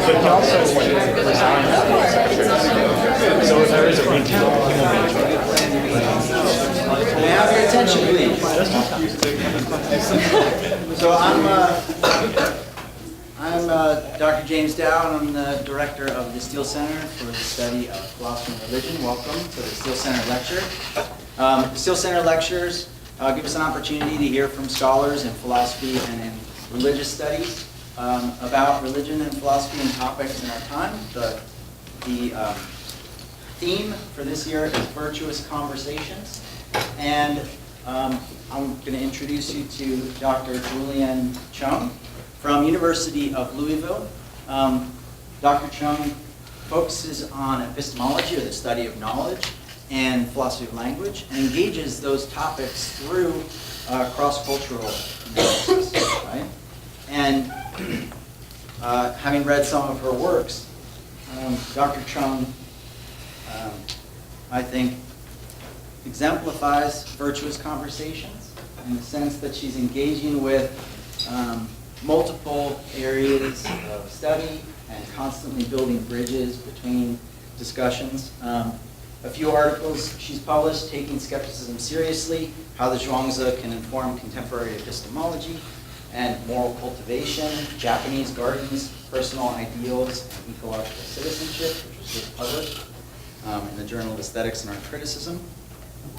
But he also resigned. So if there is a regional May I have your attention, please? So I'm Dr. James Dow, and I'm the director of the Steele Center for the Study of Philosophy and Religion. Welcome to the Steele Center Lecture. The Steele Center Lectures give us an opportunity to hear from scholars in philosophy and in religious studies about religion and philosophy and topics in our time. The theme for this year is Virtuous Conversations. And I'm going to introduce you to Dr. Julianne Chung from University of Louisville. Dr. Chung focuses on epistemology, or the study of knowledge, and philosophy of language, and engages those topics through cross-cultural analysis, right? And having read some of her works, Dr. Chung, I think, exemplifies virtuous conversations in the sense that she's engaging with multiple areas of study and constantly building bridges between discussions. A few articles she's published: Taking Skepticism Seriously, How the Zhuangzi Can Inform Contemporary Epistemology, and Moral Cultivation, Japanese Gardens, Personal Ideals, and Ecological Citizenship, which was just published in the Journal of Aesthetics and Art Criticism.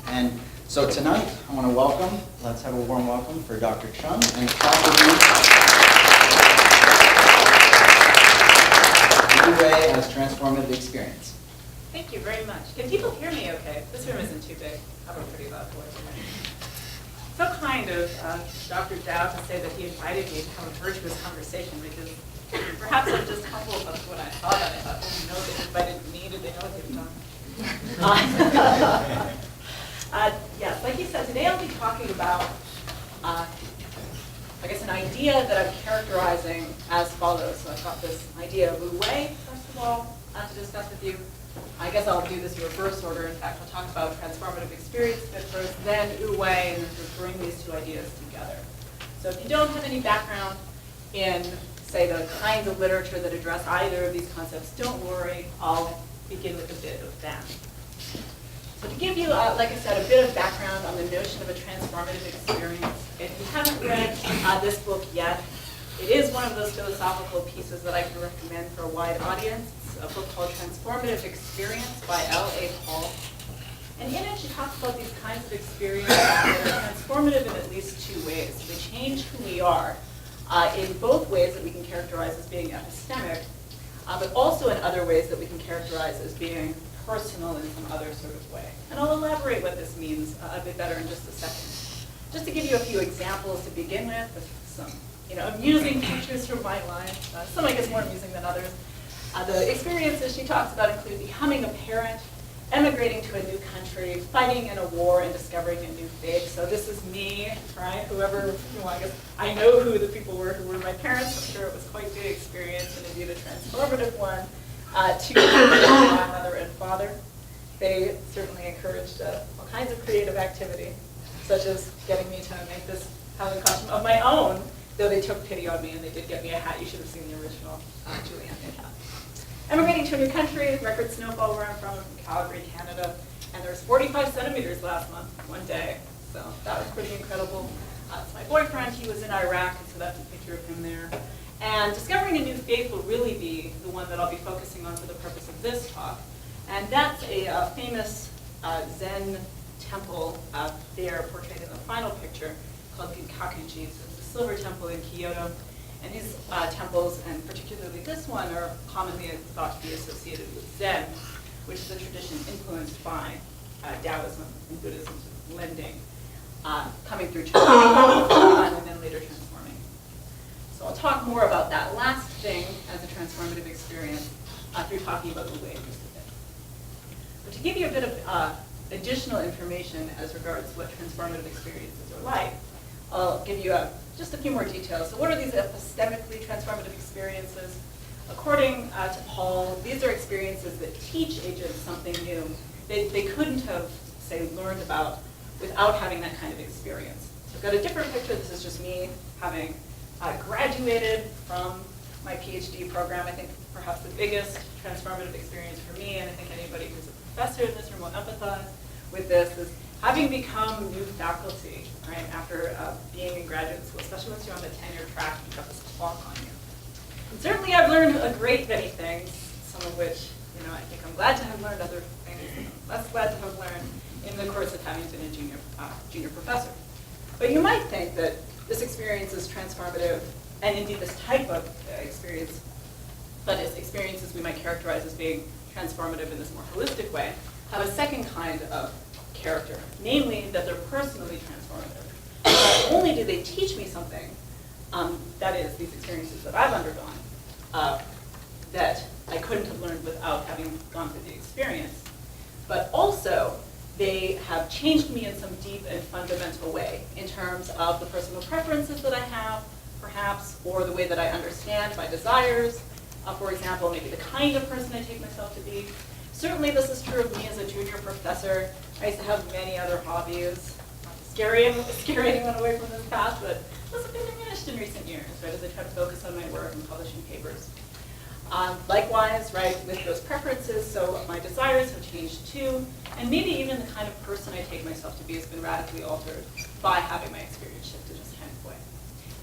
And so tonight, I want to welcome, let's have a warm welcome for Dr. Chung and Wu-wei as Transformative Experience. Thank you very much. Can people hear me okay? This room isn't too big. I have a pretty loud voice. So kind of Dr. Dow to say that he invited me to have a virtuous conversation, because perhaps I'm just humble about what I thought. I thought, oh, no, they invited me. Did they know what they've done? Yes, like you said, today I'll be talking about, I guess, an idea that I'm characterizing as follows. So I've got this idea of Wu-wei, first of all, to discuss with you. I guess I'll do this in reverse order. In fact, I'll talk about transformative experience a bit first, then Wu-wei, and then just bring these two ideas together. So if you don't have any background in, say, the kinds of literature that address either of these concepts, don't worry. I'll begin with a bit of them. So to give you, like I said, a bit of background on the notion of a transformative experience, if you haven't read this book yet, it is one of those philosophical pieces that I can recommend for a wide audience. It's a book called Transformative Experience by L.A. Paul. And in it, she talks about these kinds of experiences that are transformative in at least two ways. They change who we are in both ways that we can characterize as being epistemic, but also in other ways that we can characterize as being personal in some other sort of way. And I'll elaborate what this means a bit better in just a second. Just to give you a few examples to begin with some amusing pictures from my life, some I guess more amusing than others. The experiences she talks about include becoming a parent, emigrating to a new country, fighting in a war, and discovering a new faith. So this is me, right? Whoever, I guess I know who the people were who were my parents. I'm sure it was quite the experience, and indeed a transformative one, to my mother and father. They certainly encouraged all kinds of creative activity, such as getting me to make this Halloween costume of my own, though they took pity on me and they did get me a hat. You should have seen the original Julianne hat. Emigrating to a new country, record snowfall where I'm from Calgary, Canada, and there was 45 centimeters last month, one day. So that was pretty incredible. It's my boyfriend, he was in Iraq, and so that's a picture of him there. And discovering a new faith will really be the one that I'll be focusing on for the purpose of this talk. And that's a famous Zen temple there portrayed in the final picture called Ginkakuji. So it's a silver temple in Kyoto. And these temples, and particularly this one, are commonly thought to be associated with Zen, which is a tradition influenced by Taoism and Buddhism, blending, coming through China and then later transforming. So I'll talk more about that last thing as a transformative experience through talking about Wu-wei in just a bit. But to give you a bit of additional information as regards what transformative experiences are like, I'll give you just a few more details. So what are these epistemically transformative experiences? According to Paul, these are experiences that teach agents something new they couldn't have, say, learned about without having that kind of experience. So I've got a different picture. This is just me having graduated from my PhD program, I think perhaps the biggest transformative experience for me, and I think anybody who's a professor in this room will empathize with this, is having become new faculty, right, after being in graduate school, especially once you're on the tenure track, you've got this clock on you. And certainly I've learned a great many things, some of which, I think I'm glad to have learned, other things I'm less glad to have learned in the course of having been a junior professor. But you might think that this experience is transformative, and indeed this type of experience, that is, experiences we might characterize as being transformative in this more holistic way, have a second kind of character, namely that they're personally transformative. Not only do they teach me something, that is, these experiences that I've undergone, that I couldn't have learned without having gone through the experience, but also they have changed me in some deep and fundamental way in terms of the personal preferences that I have, perhaps, or the way that I understand my desires. For example, maybe the kind of person I take myself to be. Certainly this is true of me as a junior professor. I used to have many other hobbies. Not to scare anyone away from this path, but those have been diminished in recent years, right, as I try to focus on my work and publishing papers. Likewise, right, with those preferences, so my desires have changed too, and maybe even the kind of person I take myself to be has been radically altered by having my experience shifted this kind of way.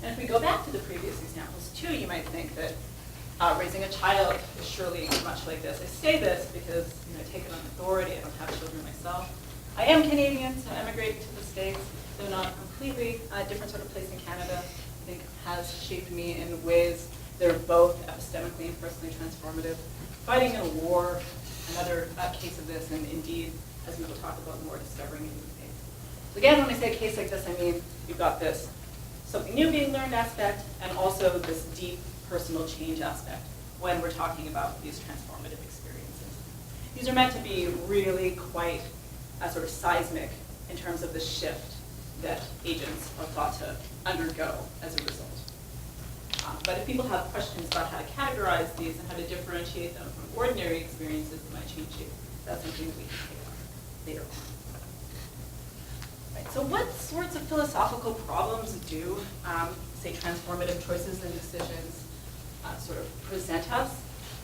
And if we go back to the previous examples too, you might think that raising a child is surely much like this. I say this because I take it on authority. I don't have children myself. I am Canadian, so emigrating to the States, though not completely different sort of place in Canada, I think has shaped me in ways that are both epistemically and personally transformative. Fighting in a war, another case of this, and indeed, as we will talk about more, discovering a new faith. So again, when I say a case like this, I mean you've got this something new being learned aspect, and also this deep personal change aspect when we're talking about these transformative experiences. These are meant to be really quite sort of seismic in terms of the shift that agents are thought to undergo as a result. But if people have questions about how to categorize these and how to differentiate them from ordinary experiences that might change you, that's something that we can take on later on. Right, so what sorts of philosophical problems do, say, transformative choices and decisions sort of present us?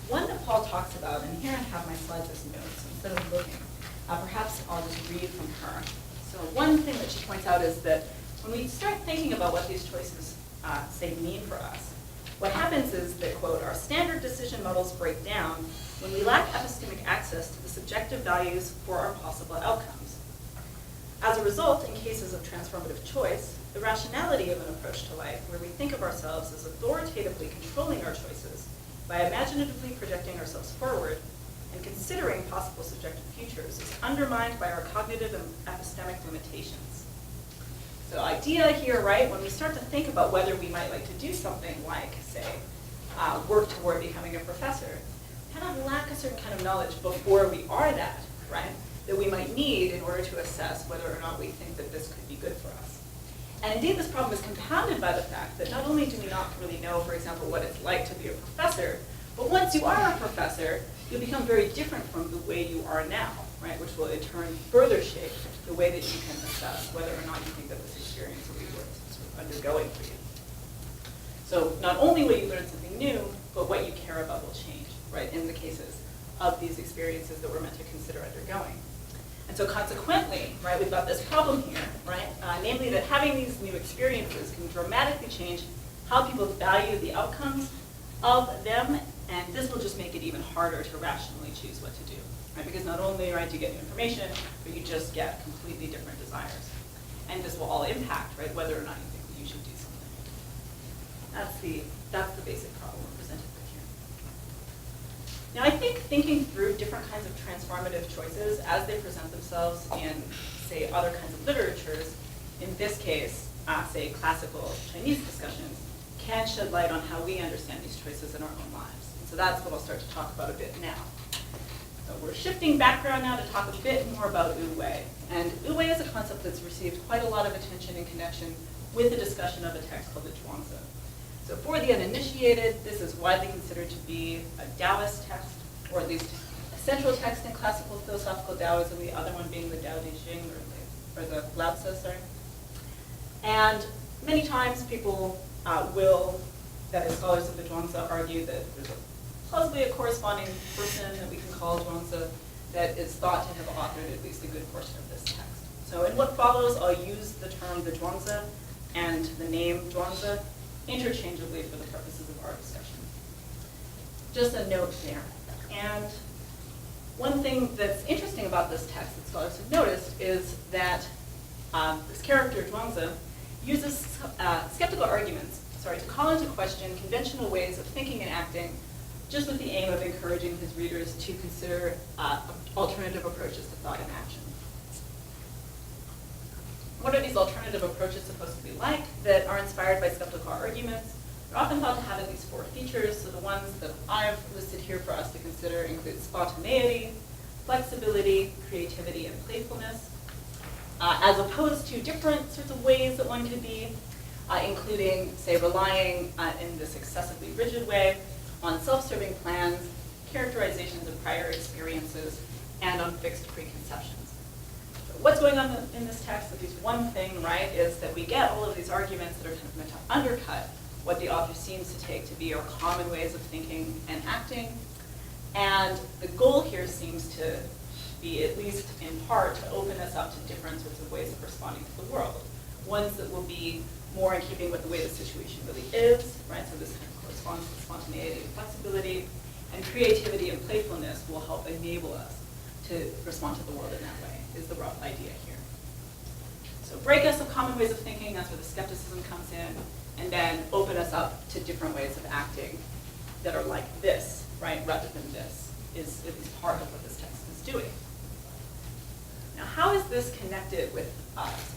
One that Paul talks about, and here I have my slides as notes instead of looking. Perhaps I'll just read from her. So one thing that she points out is that when we start thinking about what these choices say mean for us, what happens is that, quote, our standard decision models break down when we lack epistemic access to the subjective values for our possible outcomes. As a result, in cases of transformative choice, the rationality of an approach to life where we think of ourselves as authoritatively controlling our choices by imaginatively projecting ourselves forward and considering possible subjective futures is undermined by our cognitive and epistemic limitations. So idea here, right, when we start to think about whether we might like to do something like, say, work toward becoming a professor, kind of lack a certain kind of knowledge before we are that, right, that we might need in order to assess whether or not we think that this could be good for us. And indeed, this problem is compounded by the fact that not only do we not really know, for example, what it's like to be a professor, but once you are a professor, you'll become very different from the way you are now, right, which will in turn further shape the way that you can assess whether or not you think that this experience will be worth sort of undergoing for you. So not only will you learn something new, but what you care about will change, right, in the cases of these experiences that we're meant to consider undergoing. And so consequently, right, we've got this problem here, right, namely that having these new experiences can dramatically change how people value the outcomes of them, and this will just make it even harder to rationally choose what to do, right, because not only, right, do you get new information, but you just get completely different desires. And this will all impact, right, whether or not you think that you should do something. That's the basic problem we're presented with here. Now, I think thinking through different kinds of transformative choices as they present themselves in, say, other kinds of literatures, in this case, say, classical Chinese discussions, can shed light on how we understand these choices in our own lives. And so that's what I'll start to talk about a bit now. So we're shifting background now to talk a bit more about Wu-wei. And Wu-wei is a concept that's received quite a lot of attention in connection with the discussion of a text called the Zhuangzi. So for the uninitiated, this is widely considered to be a Taoist text, or at least a central text in classical philosophical Taoism, the other one being the Tao Te Ching, or the Lao Tzu, sorry. And many times people will that is, scholars of the Zhuangzi argue that there's possibly a corresponding person that we can call Zhuangzi that is thought to have authored at least a good portion of this text. So in what follows, I'll use the term the Zhuangzi and the name Zhuangzi interchangeably for the purposes of our discussion. Just a note there. And one thing that's interesting about this text that scholars have noticed is that this character, Zhuangzi, uses skeptical arguments, to call into question conventional ways of thinking and acting, just with the aim of encouraging his readers to consider alternative approaches to thought and action. What are these alternative approaches supposed to be like that are inspired by skeptical arguments? They're often thought to have at least 4 features. So the ones that I've listed here for us to consider include spontaneity, flexibility, creativity, and playfulness, as opposed to different sorts of ways that one could be, including, say, relying in this excessively rigid way on self-serving plans, characterizations of prior experiences, and on fixed preconceptions. So what's going on in this text, at least one thing, right, is that we get all of these arguments that are kind of meant to undercut what the author seems to take to be our common ways of thinking and acting. And the goal here seems to be, at least in part, to open us up to different sorts of ways of responding to the world. Ones that will be more in keeping with the way the situation really is, right? So this kind of corresponds to spontaneity and flexibility, and creativity and playfulness will help enable us to respond to the world in that way, is the rough idea here. So break us of common ways of thinking, that's where the skepticism comes in, and then open us up to different ways of acting that are like this, right, rather than this, is at least part of what this text is doing. Now, how is this connected with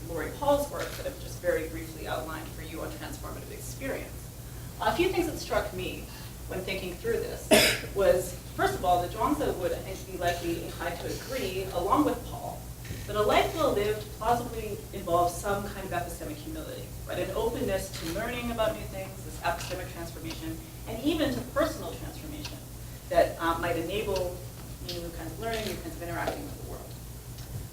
Lori Paul's work that I've just very briefly outlined for you on transformative experience? A few things that struck me when thinking through this was, first of all, that Zhuangzi would, I think, be likely inclined to agree, along with Paul, that a life well lived plausibly involves some kind of epistemic humility, right? An openness to learning about new things, this epistemic transformation, and even to personal transformation that might enable new kinds of learning, new kinds of interacting with the world.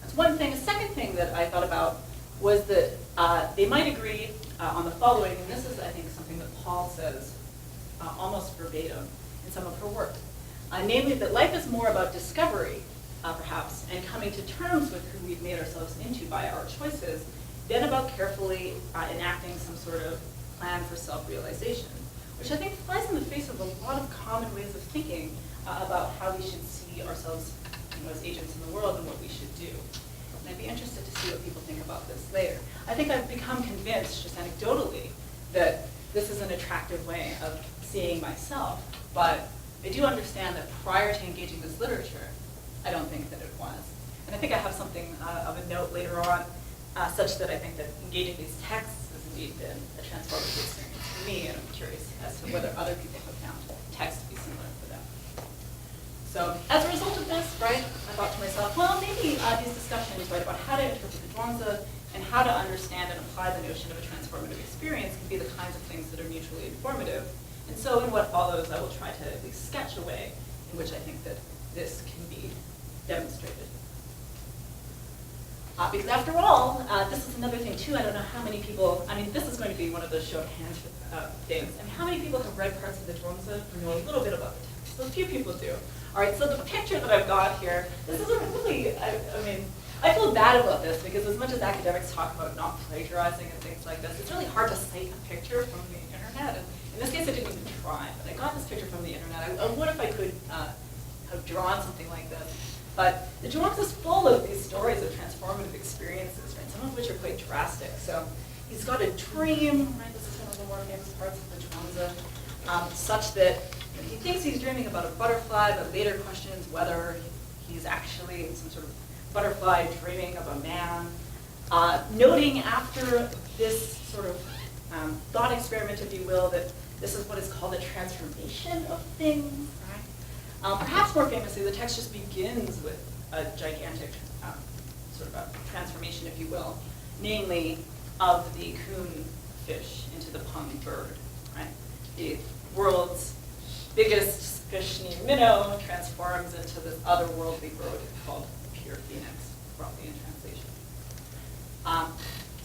That's one thing. A second thing that I thought about was that they might agree on the following, and this is, I think, something that Paul says almost verbatim in some of her work. Namely, that life is more about discovery, perhaps, and coming to terms with who we've made ourselves into by our choices, than about carefully enacting some sort of plan for self-realization, which I think flies in the face of a lot of common ways of thinking about how we should see ourselves, as agents in the world and what we should do. And I'd be interested to see what people think about this later. I think I've become convinced, just anecdotally, that this is an attractive way of seeing myself, but I do understand that prior to engaging this literature, I don't think that it was. And I think I have something of a note later on, such that I think that engaging these texts has indeed been a transformative experience for me, and I'm curious as to whether other people have found text to be similar for them. So as a result of this, right, I thought to myself, well, maybe these discussions, right, about how to interpret the Zhuangzi and how to understand and apply the notion of a transformative experience can be the kinds of things that are mutually informative. And so in what follows, I will try to at least sketch a way in which I think that this can be demonstrated. Because after all, this is another thing too, I don't know how many people, this is going to be one of those show of hands things, and how many people have read parts of the Zhuangzi or know a little bit about the text? So a few people do. All right, so the picture that I've got here, this is a really, I feel bad about this because as much as academics talk about not plagiarizing and things like this, it's really hard to cite a picture from the internet. And in this case, I didn't even try, but I got this picture from the internet. What if I could have drawn something like this? But the Zhuangzi is full of these stories of transformative experiences, right? Some of which are quite drastic. So he's got a dream, right? This is one of the more famous parts of the Zhuangzi, such that he thinks he's dreaming about a butterfly, but later questions whether he's actually some sort of butterfly dreaming of a man. Noting after this sort of thought experiment, if you will, that this is what is called a transformation of things, right? Perhaps more famously, the text just begins with a gigantic sort of a transformation, if you will, namely of the coon fish into the pung bird, right? The world's biggest fish named minnow transforms into this otherworldly bird called the pure phoenix, roughly in translation.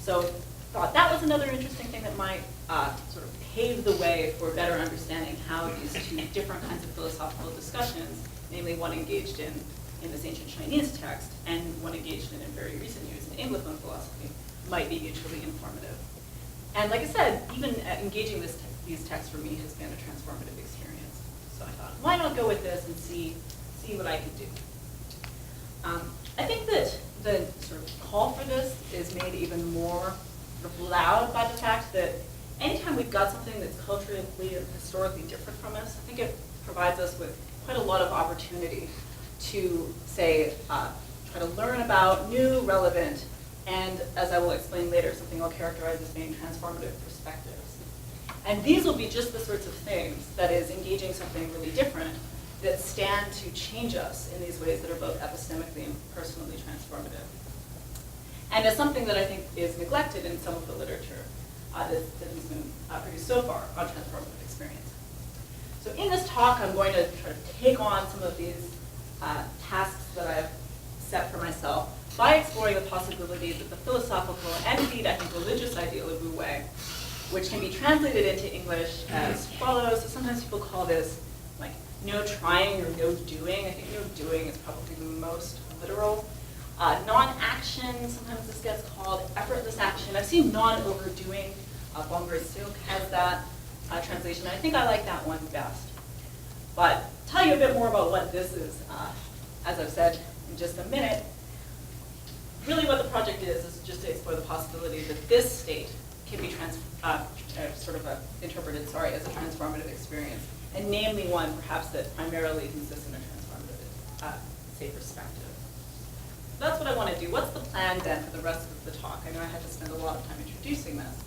So thought that was another interesting thing that might sort of pave the way for better understanding how these two different kinds of philosophical discussions, namely one engaged in this ancient Chinese text and one engaged in very recent years in Anglophone philosophy, might be mutually informative. And like I said, even engaging these texts for me has been a transformative experience. So I thought, why not go with this and see what I could do? I think that the sort of call for this is made even more sort of loud by the fact that anytime we've got something that's culturally or historically different from us, I think it provides us with quite a lot of opportunity to, say, try to learn about new, relevant, and as I will explain later, something I'll characterize as being transformative perspectives. And these will be just the sorts of things, that is, engaging something really different, that stand to change us in these ways that are both epistemically and personally transformative. And as something that I think is neglected in some of the literature that has been produced so far on transformative experience. So in this talk, I'm going to try to take on some of these tasks that I've set for myself by exploring the possibility that the philosophical and indeed, I think, religious ideal of Wu-wei, which can be translated into English as follows. So sometimes people call this like no trying or no doing. I think no doing is probably the most literal. Non-action, sometimes this gets called effortless action. I've seen non-overdoing. Silk has that translation. I think I like that one best. But tell you a bit more about what this is, as I've said in just a minute. Really what the project is just to explore the possibility that this state can be interpreted as a transformative experience, and namely one perhaps that primarily consists in a transformative, say, perspective. So that's what I want to do. What's the plan then for the rest of the talk? I know I had to spend a lot of time introducing this,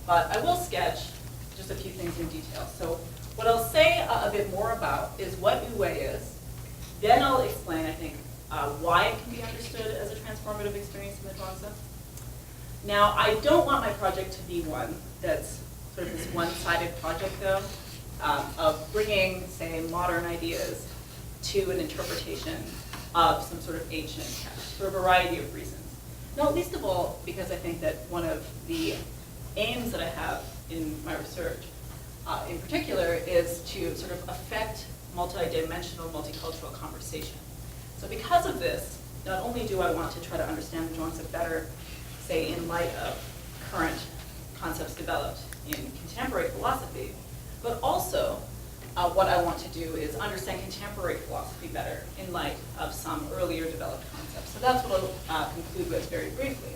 but I will sketch just a few things in detail. So what I'll say a bit more about is what Wu-wei is. Then I'll explain, I think, why it can be understood as a transformative experience in the Zhuangzi. Now, I don't want my project to be one that's sort of this one-sided project, though, of bringing, say, modern ideas to an interpretation of some sort of ancient text for a variety of reasons. Not least of all, because I think that one of the aims that I have in my research, in particular, is to sort of affect multidimensional, multicultural conversation. So because of this, not only do I want to try to understand the Zhuangzi better, say, in light of current concepts developed in contemporary philosophy, but also what I want to do is understand contemporary philosophy better in light of some earlier developed concepts. So that's what I'll conclude with very briefly.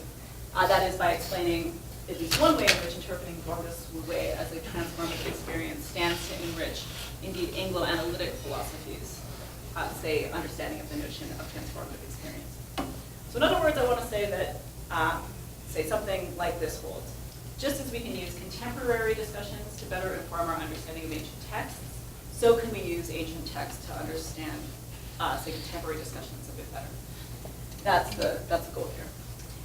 That is by explaining at least one way in which interpreting Zhuangzi's Wu-wei as a transformative experience stands to enrich, indeed, Anglo-analytic philosophies, say, understanding of the notion of transformative experience. So in other words, I want to say that, say, something like this holds. Just as we can use contemporary discussions to better inform our understanding of ancient texts, so can we use ancient texts to understand, say, contemporary discussions a bit better. That's the goal here.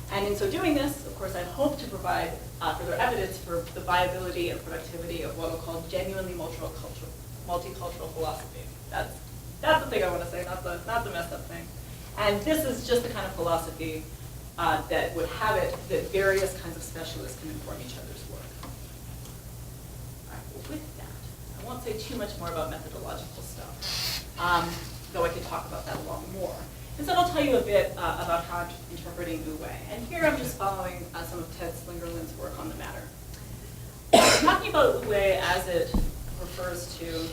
And in so doing this, of course, I hope to provide further evidence for the viability and productivity of what I'll call genuinely multicultural philosophy. That's the thing I want to say, not the messed up thing. And this is just the kind of philosophy that would have it that various kinds of specialists can inform each other's work. All right, well, with that, I won't say too much more about methodological stuff, though I could talk about that a lot more. Instead, I'll tell you a bit about how I'm interpreting Wu-wei. And here I'm just following some of Ted Slingerland's work on the matter. Talking about Wu-wei as it refers to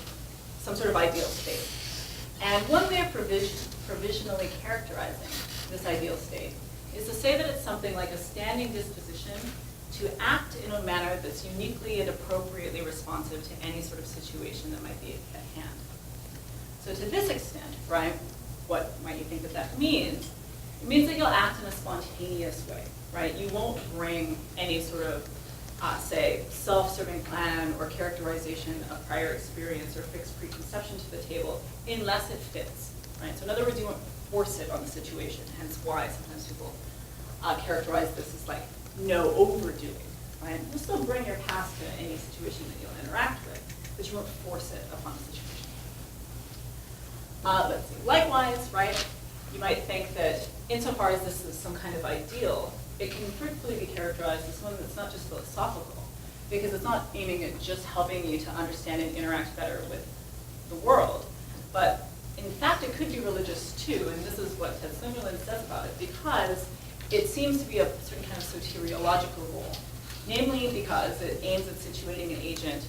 some sort of ideal state. And one way of provisionally characterizing this ideal state is to say that it's something like a standing disposition to act in a manner that's uniquely and appropriately responsive to any sort of situation that might be at hand. So to this extent, right, what might you think that means? It means that you'll act in a spontaneous way, right? You won't bring any sort of, say, self-serving plan or characterization of prior experience or fixed preconception to the table unless it fits, right? So in other words, you won't force it on the situation, hence why sometimes people characterize this as like no overdoing, right? You'll still bring your past to any situation that you'll interact with, but you won't force it upon the situation. Let's see. Likewise, right, you might think that insofar as this is some kind of ideal, it can fruitfully be characterized as one that's not just philosophical, because it's not aiming at just helping you to understand and interact better with the world, but in fact it could be religious too, and this is what Slingerland says about it, because it seems to be a certain kind of soteriological role, namely because it aims at situating an agent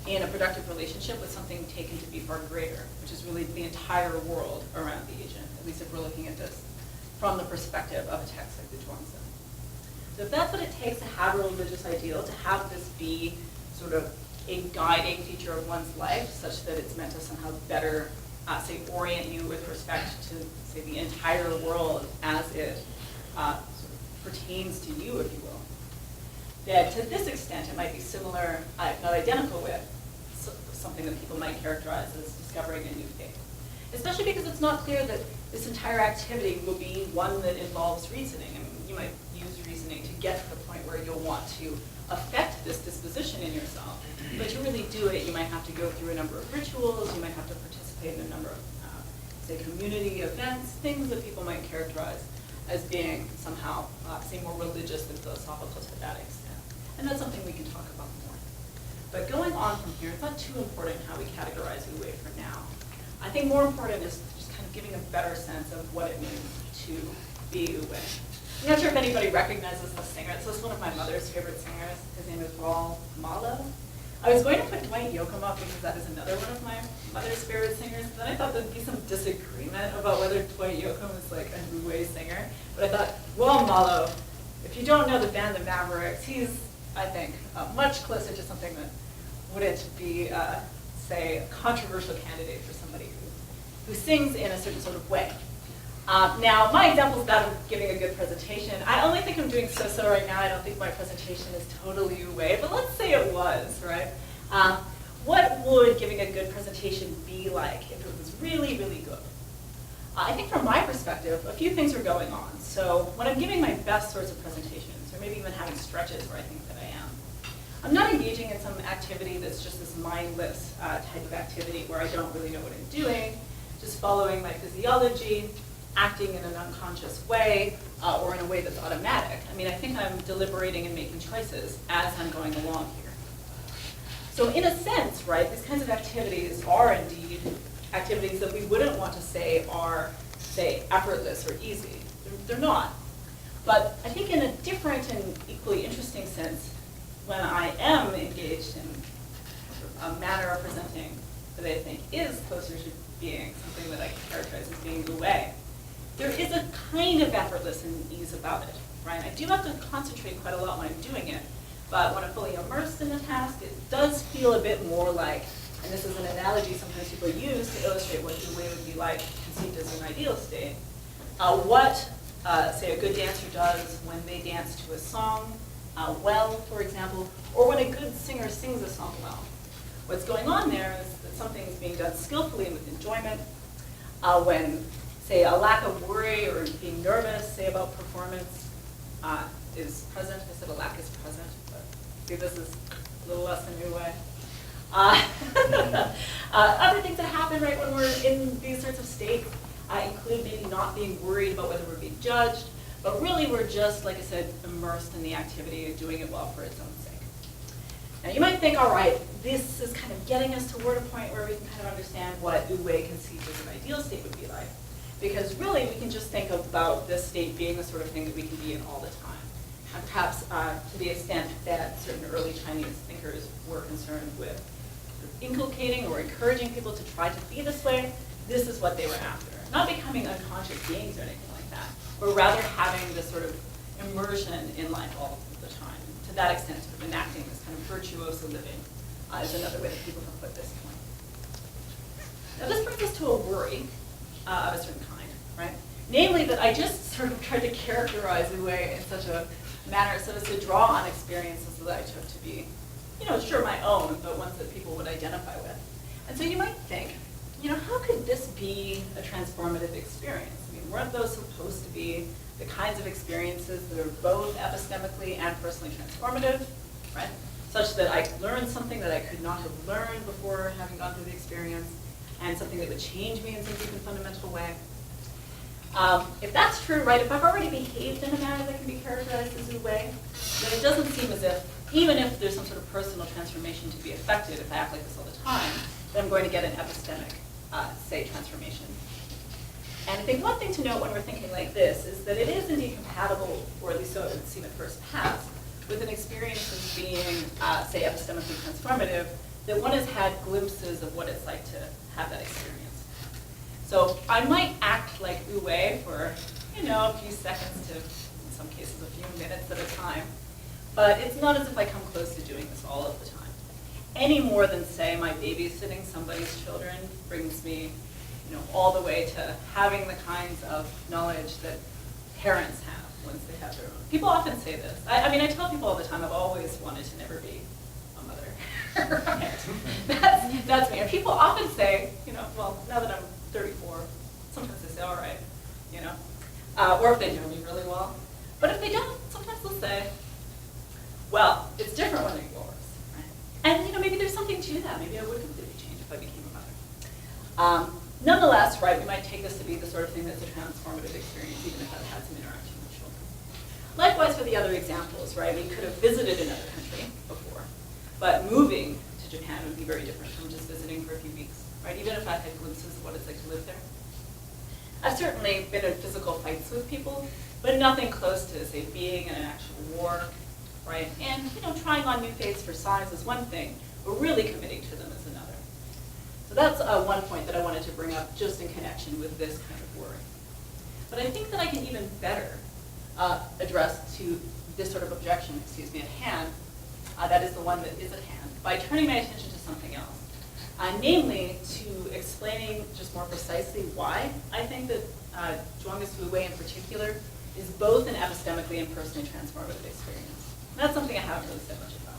in a productive relationship with something taken to be far greater, which is really the entire world around the agent, at least if we're looking at this from the perspective of a text like the Zhuangzi. So if that's what it takes to have a religious ideal, to have this be sort of a guiding feature of one's life, such that it's meant to somehow better, say, orient you with respect to, say, the entire world as it sort of pertains to you, if you will, that to this extent it might be similar, if not identical with, something that people might characterize as discovering a new faith. Especially because it's not clear that this entire activity will be one that involves reasoning. I mean, you might use reasoning to get to the point where you'll want to affect this disposition in yourself. But to really do it, you might have to go through a number of rituals, you might have to participate in a number of, say, community events, things that people might characterize as being somehow, say, more religious than philosophical to that extent. And that's something we can talk about more. But going on from here, it's not too important how we categorize Wu-wei for now. I think more important is just kind of giving a better sense of what it means to be Wu-wei. I'm not sure if anybody recognizes the singer. This is one of my mother's favorite singers. His name is Malo. I was going to put Dwight Yoakam up because that is another one of my mother's favorite singers. But then I thought there'd be some disagreement about whether Dwight Yoakam is like a Wu-wei singer. But I thought, well, Malo, if you don't know the band The Mavericks, he's, I think, much closer to something that wouldn't be, say, a controversial candidate for somebody who sings in a certain sort of way. Now, my example is that of giving a good presentation. I only think I'm doing so-so right now. I don't think my presentation is totally Wu-wei, but let's say it was, right? What would giving a good presentation be like if it was really, really good? I think from my perspective, a few things are going on. So when I'm giving my best sorts of presentations, or maybe even having stretches where I think that I am, I'm not engaging in some activity that's just this mindless type of activity where I don't really know what I'm doing, just following my physiology, acting in an unconscious way, or in a way that's automatic. I mean, I think I'm deliberating and making choices as I'm going along here. So in a sense, right, these kinds of activities are indeed activities that we wouldn't want to say are, say, effortless or easy. They're not. But I think in a different and equally interesting sense, when I am engaged in a manner of presenting that I think is closer to being something that I can characterize as being Wu-wei, there is a kind of effortless and ease about it, right? I do have to concentrate quite a lot when I'm doing it, but when I'm fully immersed in the task, it does feel a bit more like, and this is an analogy sometimes people use to illustrate what Wu-wei would be like conceived as an ideal state, what, say, a good dancer does when they dance to a song well, for example, or when a good singer sings a song well. What's going on there is that something is being done skillfully and with enjoyment. When, say, a lack of worry or being nervous, say, about performance is present. I said a lack is present, but see, this is a little less than Wu-wei. Other things that happen, right, when we're in these sorts of states include maybe not being worried about whether we're being judged, but really we're just, like I said, immersed in the activity and doing it well for its own sake. Now you might think, all right, this is kind of getting us toward a point where we can kind of understand what Wu-wei conceived as an ideal state would be like. Because really we can just think about this state being the sort of thing that we can be in all the time. And perhaps to the extent that certain early Chinese thinkers were concerned with inculcating or encouraging people to try to be this way, this is what they were after. Not becoming unconscious beings or anything like that, but rather having this sort of immersion in life all the time. To that extent, sort of enacting this kind of virtuoso living is another way that people can put this point. Now this brings us to a worry of a certain kind, right? Namely that I just sort of tried to characterize Wu-wei in such a manner so as to draw on experiences that I took to be, sure my own, but ones that people would identify with. And so you might think, how could this be a transformative experience? I mean, weren't those supposed to be the kinds of experiences that are both epistemically and personally transformative, right? Such that I learned something that I could not have learned before having gone through the experience, and something that would change me in some deep and fundamental way. If that's true, right, if I've already behaved in a manner that can be characterized as Wu-wei, then it doesn't seem as if even if there's some sort of personal transformation to be affected, if I act like this all the time, then I'm going to get an epistemic, say, transformation. And I think one thing to note when we're thinking like this is that it is indeed compatible, or at least so it would seem at first pass, with an experience of being, say, epistemically transformative, that one has had glimpses of what it's like to have that experience. So I might act like Wu-wei for, a few seconds to, in some cases, a few minutes at a time. But it's not as if I come close to doing this all of the time. Any more than, say, my babysitting somebody's children brings me, all the way to having the kinds of knowledge that parents have once they have their own. People often say this. I mean, I tell people all the time, I've always wanted to never be a mother. Right. That's me. And people often say, well, now that I'm 34, sometimes they say, all right, or if they know me really well. But if they don't, sometimes they'll say, well, it's different when they're yours. Right? And maybe there's something to that. Maybe I would completely change if I became a mother. Nonetheless, right, we might take this to be the sort of thing that's a transformative experience, even if I've had some interaction with children. Likewise for the other examples, right, we could have visited another country before, but moving to Japan would be very different from just visiting for a few weeks, right, even if I've had glimpses of what it's like to live there. I've certainly been in physical fights with people, but nothing close to, say, being in an actual war, right, and, trying on new faiths for size is one thing, but really committing to them is another. So that's one point that I wanted to bring up just in connection with this kind of worry. But I think that I can even better address to this sort of objection, at hand, that is the one that is at hand, by turning my attention to something else. Namely, to explaining just more precisely why I think that Zhuangzi Wu-wei in particular is both an epistemically and personally transformative experience. And that's something I haven't really said much about.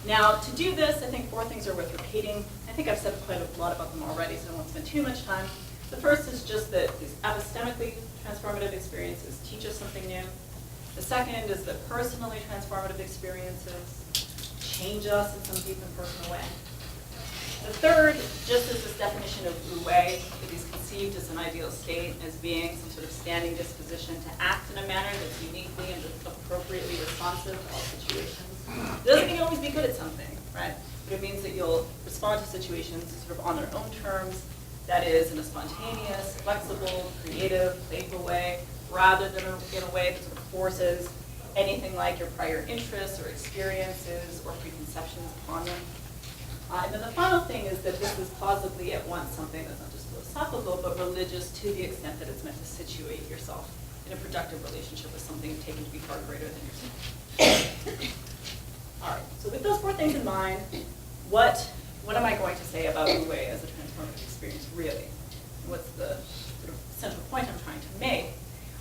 Now, to do this, I think 4 things are worth repeating. I think I've said quite a lot about them already, so I won't spend too much time. The first is just that these epistemically transformative experiences teach us something new. The second is that personally transformative experiences change us in some deep and personal way. The third, just as this definition of Wu-wei, that is conceived as an ideal state, as being some sort of standing disposition to act in a manner that's uniquely and appropriately responsive to all situations. It doesn't mean you'll always be good at something, right? But it means that you'll respond to situations sort of on their own terms, that is, in a spontaneous, flexible, creative, playful way, rather than in a way that sort of forces anything like your prior interests or experiences or preconceptions upon them. And then the final thing is that this is plausibly at once something that's not just philosophical, but religious to the extent that it's meant to situate yourself in a productive relationship with something taken to be far greater than yourself. All right, so with those 4 things in mind, what am I going to say about Wu-wei as a transformative experience, really? And what's the sort of central point I'm trying to make?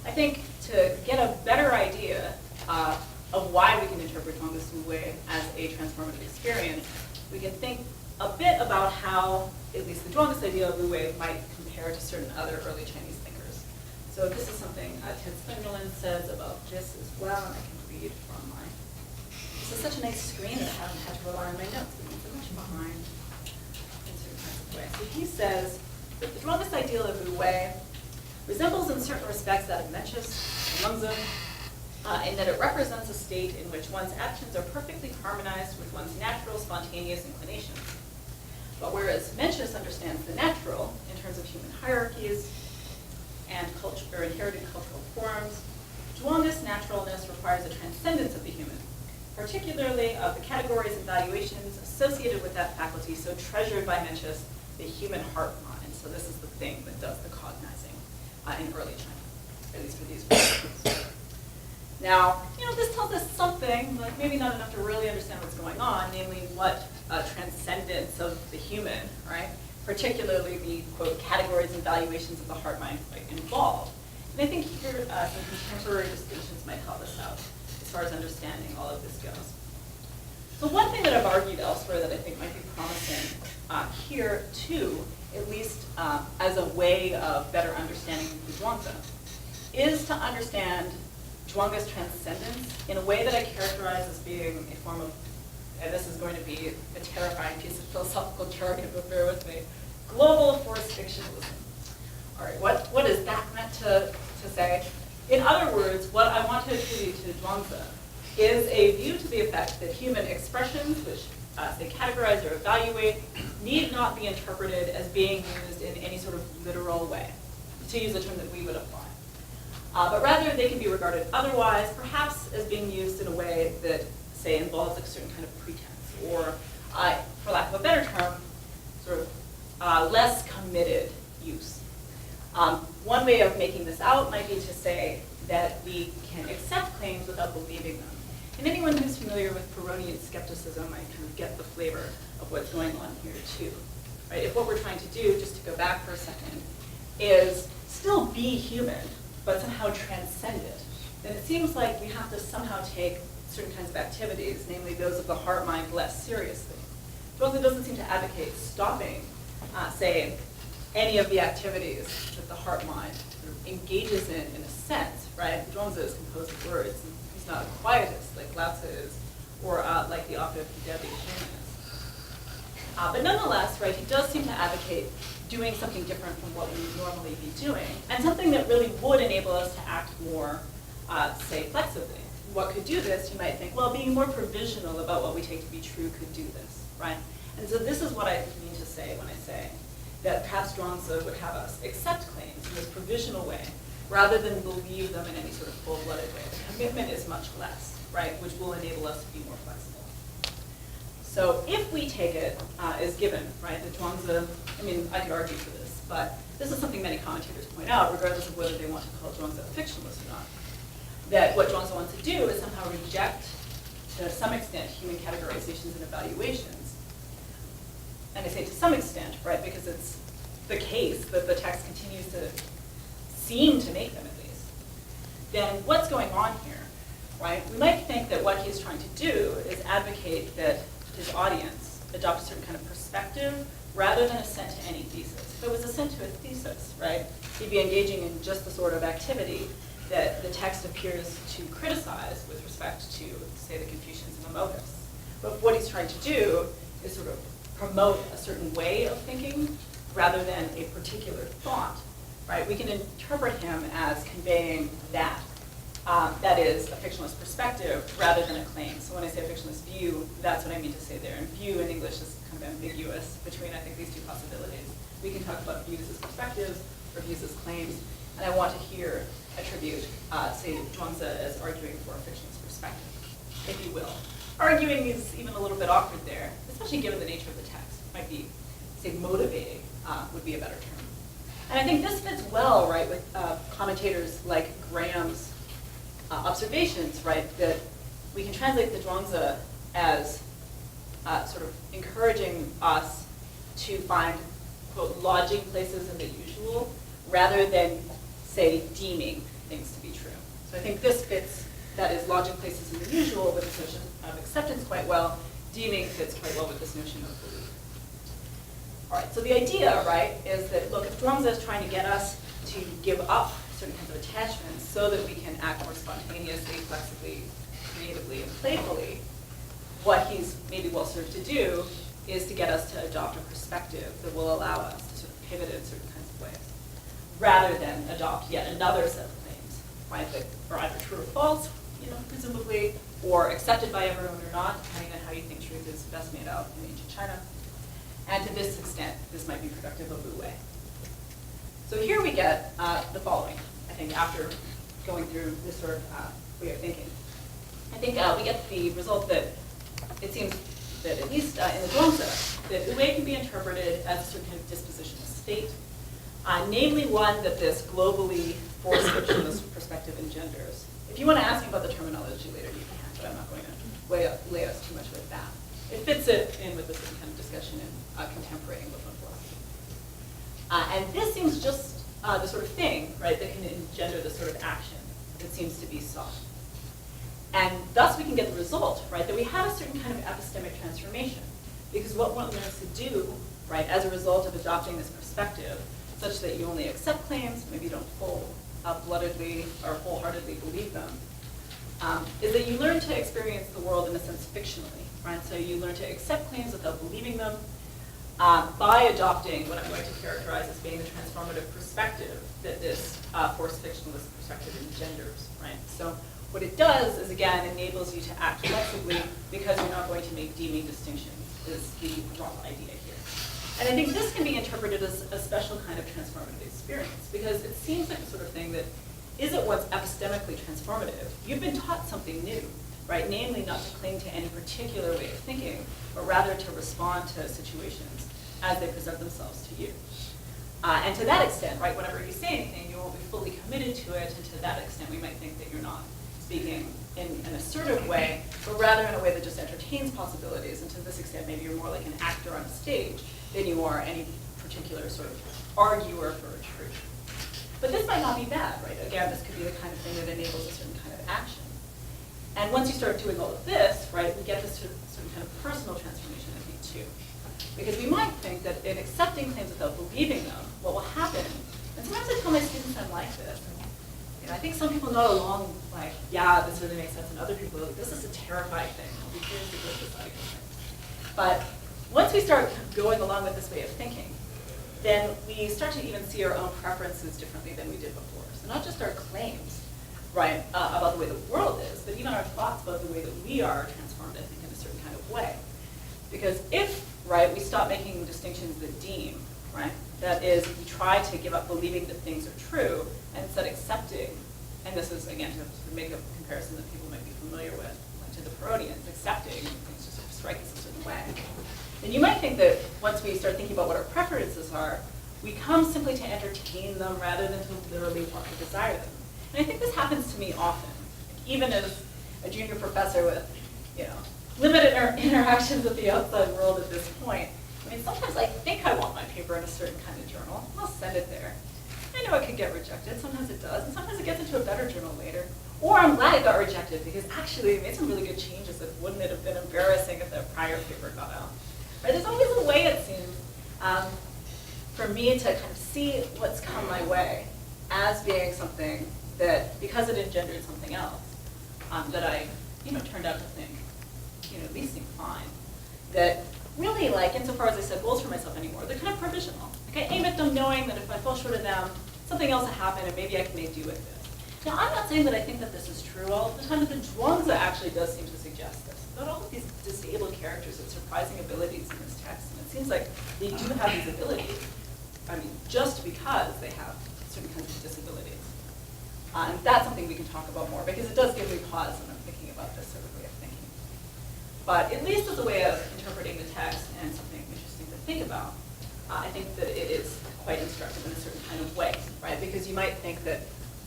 I think to get a better idea of why we can interpret Zhuangzi Wu-wei as a transformative experience, we can think a bit about how, at least the Zhuangzi idea of Wu-wei might compare to certain other early Chinese thinkers. So this is something Slingerland says about this as well, and I can read from my. This is such a nice screen that I haven't had to rely on my notes. It means so much behind in certain kinds of ways. So he says that the Zhuangzi ideal of Wu-wei resembles in certain respects that of Mencius and Lungzi, in that it represents a state in which one's actions are perfectly harmonized with one's natural, spontaneous inclinations. But whereas Mencius understands the natural in terms of human hierarchies and inherited cultural forms, Zhuangzi's naturalness requires a transcendence of the human, particularly of the categories and valuations associated with that faculty so treasured by Mencius, the human heart mind. So this is the thing that does the cognizing in early China, at least for these reasons. Now, this tells us something, but maybe not enough to really understand what's going on, namely what transcendence of the human, right? Particularly the, quote, categories and valuations of the heart mind might involve. And I think here some contemporary distinctions might help us out as far as understanding all of this goes. So one thing that I've argued elsewhere that I think might be promising here too, at least as a way of better understanding the Zhuangzi, is to understand Zhuangzi's transcendence in a way that I characterize as being a form of, and this is going to be a terrifying piece of philosophical jargon, but bear with me, global force fictionalism. All right, what is that meant to say? In other words, what I want to attribute to Zhuangzi is a view to the effect that human expressions, which they categorize or evaluate, need not be interpreted as being used in any sort of literal way, to use a term that we would apply. But rather, they can be regarded otherwise, perhaps as being used in a way that, say, involves a certain kind of pretense, or, for lack of a better term, sort of less committed use. One way of making this out might be to say that we can accept claims without believing them. And anyone who's familiar with Pyrrhonian skepticism might kind of get the flavor of what's going on here too. Right? If what we're trying to do, just to go back for a second, is still be human, but somehow transcend it, then it seems like we have to somehow take certain kinds of activities, namely those of the heart mind, less seriously. Zhuangzi doesn't seem to advocate stopping, say, any of the activities that the heart mind sort of engages in a sense, right? Zhuangzi is composed of words. He's not a quietist like Lao Tzu is, or like the author of the Deadly Humanness. But nonetheless, right, he does seem to advocate doing something different from what we would normally be doing, and something that really would enable us to act more, say, flexibly. What could do this? You might think, well, being more provisional about what we take to be true could do this, right? And so this is what I mean to say when I say that perhaps Zhuangzi would have us accept claims in this provisional way, rather than believe them in any sort of full-blooded way. The commitment is much less, right, which will enable us to be more flexible. So if we take it as given, right, that Zhuangzi, I mean, I could argue for this, but this is something many commentators point out, regardless of whether they want to call Zhuangzi a fictionalist or not, that what Zhuangzi wants to do is somehow reject, to some extent, human categorizations and evaluations. And I say to some extent, right, because it's the case that the text continues to seem to make them, at least. Then what's going on here, right? We might think that what he's trying to do is advocate that his audience adopt a certain kind of perspective rather than assent to any thesis. If it was assent to a thesis, right, he'd be engaging in just the sort of activity that the text appears to criticize with respect to, say, the Confucians and the mohists. But what he's trying to do is sort of promote a certain way of thinking rather than a particular thought, right? We can interpret him as conveying that. That is a fictionalist perspective rather than a claim. So when I say a fictionalist view, that's what I mean to say there. And view in English is kind of ambiguous between, I think, these two possibilities. We can talk about views as perspectives or views as claims. And I want to here attribute, say, Zhuangzi as arguing for a fictionalist perspective, if you will. Arguing is even a little bit awkward there, especially given the nature of the text. It might be, say, motivating would be a better term. And I think this fits well, right, with commentators like Graham's observations, right, that we can translate the Zhuangzi as sort of encouraging us to find, quote, lodging places in the usual, rather than, say, deeming things to be true. So I think this fits, that is, lodging places in the usual with this notion of acceptance quite well. Deeming fits quite well with this notion of belief. All right, so the idea, right, is that, look, if Zhuangzi is trying to get us to give up certain kinds of attachments so that we can act more spontaneously, flexibly, creatively, and playfully, what he's maybe well served to do is to get us to adopt a perspective that will allow us to sort of pivot in certain kinds of ways, rather than adopt yet another set of claims, right, that are either true or false, you know, presumably, or accepted by everyone or not, depending on how you think truth is best made out in ancient China. And to this extent, this might be productive of Wu-wei. So here we get the following, I think, after going through this sort of way of thinking. I think we get the result that it seems that, at least in the Zhuangzi, that Wu-wei can be interpreted as a certain kind of dispositional state, namely one that this globally forced fictionalist perspective engenders. If you want to ask me about the terminology later, you can, but I'm not going to lay us too much with that. It fits it in with this kind of discussion in contemporary Anglophone philosophy. And this seems just the sort of thing, right, that can engender the sort of action that seems to be sought. And thus we can get the result, right, that we have a certain kind of epistemic transformation. Because what one learns to do, right, as a result of adopting this perspective, such that you only accept claims, maybe you don't full-bloodedly or wholeheartedly believe them, is that you learn to experience the world in a sense fictionally, right? So you learn to accept claims without believing them by adopting what I'm going to characterize as being the transformative perspective that this forced fictionalist perspective engenders, right? So What it does is, again, enables you to act flexibly because you're not going to make deeming distinctions, is the broad idea here. And I think this can be interpreted as a special kind of transformative experience, because it seems like the sort of thing that isn't what's epistemically transformative. You've been taught something new, right? Namely, not to cling to any particular way of thinking, but rather to respond to situations as they present themselves to you. And to that extent, right, whenever you say anything, you won't be fully committed to it, and to that extent, we might think that you're not speaking in an assertive way, but rather in a way that just entertains possibilities. And to this extent, maybe you're more like an actor on a stage than you are any particular sort of arguer for a truth. But this might not be bad, right? Again, this could be the kind of thing that enables a certain kind of action. And once you start doing all of this, right, we get this certain kind of personal transformation, I think, too. Because we might think that in accepting things without believing them, what will happen, and sometimes I tell my students I'm like this, and I think some people nod along like, yeah, this really makes sense, and other people are like, this is a terrifying thing. I'll be curious to go to this side of thing. But once we start going along with this way of thinking, then we start to even see our own preferences differently than we did before. So not just our claims, right, about the way the world is, but even our thoughts about the way that we are transformed, I think, in a certain kind of way. Because if, right, we stop making distinctions that deem, right, that is, we try to give up believing that things are true and instead accepting, and this is, again, to make a comparison that people might be familiar with, like to the Peronians, accepting things just sort of strike us a certain way. Then you might think that once we start thinking about what our preferences are, we come simply to entertain them rather than to literally want to desire them. And I think this happens to me often, even as a junior professor with, limited interactions with the outside world at this point. I mean, sometimes I think I want my paper in a certain kind of journal. I'll send it there. I know it could get rejected. Sometimes it does. And sometimes it gets into a better journal later. Or I'm glad it got rejected because actually it made some really good changes that wouldn't it have been embarrassing if that prior paper got out. Right? There's always a way, it seems, for me to kind of see what's come my way as being something that, because it engendered something else, that I, turned out to think, at least seemed fine. That really, like, insofar as I set goals for myself anymore, they're kind of provisional. Like, I aim at them knowing that if I fall short of them, something else will happen and maybe I can make do with this. Now, I'm not saying that I think that this is true all the time, but the Zhuangzi actually does seem to suggest this. About all of these disabled characters with surprising abilities in this text, and it seems like they do have these abilities, just because they have certain kinds of disabilities. And that's something we can talk about more, because it does give me pause when I'm thinking about this sort of way of thinking. But at least as a way of interpreting the text and something interesting to think about, I think that it is quite instructive in a certain kind of way, right? Because you might think that,